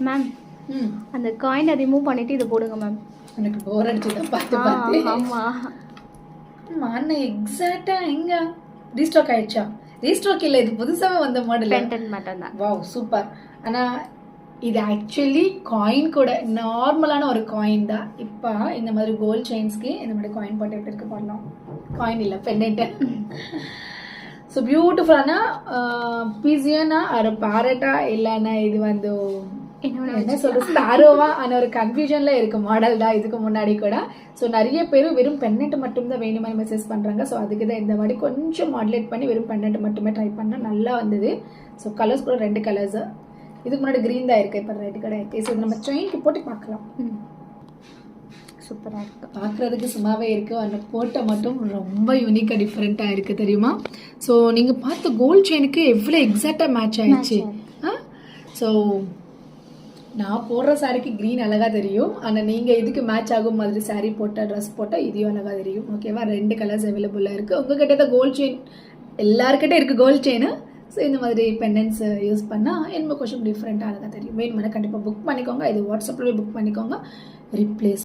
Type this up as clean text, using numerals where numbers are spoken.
Ma'am அந்த காயினை remove பண்ணிட்டு இதை போடுங்க மேம். எனக்கு போர் அடிச்சுதான் பார்த்து ஆமாம் அண்ணன் எக்ஸாக்டா எங்க ரீஸ்டாக் ஆயிடுச்சா? ரீஸ்டாக் இல்லை, இது புதுசாக வந்த மாடல். பென்டென்ட் மட்டும் தான். Wow super. ஆனால் இது ஆக்சுவலி காயின் கூட நார்மலான ஒரு காயின் தான். இப்போ இந்த மாதிரி கோல்ட் செயின்ஸ்க்கு இந்த மாதிரி காயின் போட்டு எப்படி இருக்கு பண்ணலாம். காயின் இல்லை, பெண்டென்ட்டு. ஸோ பியூட்டிஃபுல்லான பீஸியானா ஒரு பேரட்டா இல்லைன்னா இது வந்து என்ன சொல்றது ஸ்டாரோவா ஆன ஒரு கன்ஃபியூஷன்ல இருக்கு மாடல் தான் இதுக்கு முன்னாடி கூட. ஸோ நிறைய பேர் வெறும் பென்னெட் மட்டும் தான் வேணுமான்னு மெசேஜ் பண்றாங்க. ஸோ அதுக்கு தான் இந்த மாதிரி கொஞ்சம் மாடுலேட் பண்ணி வெறும் பென்னெட் மட்டுமே ட்ரை பண்ணா நல்லா வந்தது. ஸோ கலர்ஸ் கூட 2 கலர்ஸ். இதுக்கு முன்னாடி கிரீன் தான் இருக்கு, இப்போ ரெட் கடை இருக்கு. ஸோ நம்ம செயின்க்கு போட்டு பார்க்கலாம். சூப்பராக இருக்கு, பார்க்குறதுக்கு சும்மாவே இருக்குது. அந்த போட்டோ மட்டும் ரொம்ப யூனிக்காக டிஃப்ரெண்ட்டாக இருக்குது தெரியுமா. ஸோ நீங்கள் பார்த்த கோல்ட் செயினுக்கு எவ்வளோ எக்ஸாக்டாக மேட்ச் ஆயிடுச்சு. ஸோ நான் போடுற சாரிக்கு க்ரீன் அழகாக தெரியும், ஆனால் நீங்கள் இதுக்கு மேட்ச் ஆகும் மாதிரி சாரீ போட்டால் ட்ரெஸ் போட்டால் இதையும் அழகாக தெரியும். ஓகேவா, 2 கலர்ஸ் அவைலபிளாக இருக்குது. உங்ககிட்ட தான் கோல்ட் செயின் எல்லாருக்கிட்டே இருக்குது கோல்ட் செயின். ஸோ இந்த மாதிரி பெண்டன்ஸ் யூஸ் பண்ணால் இன்னும் கொஞ்சம் டிஃப்ரெண்ட்டாக அழகாக தெரியும். வேணுமானா கண்டிப்பாக புக் பண்ணிக்கோங்க. இது வாட்ஸ்அப்பில் புக் பண்ணிக்கோங்க. ரிப்ளேஸ்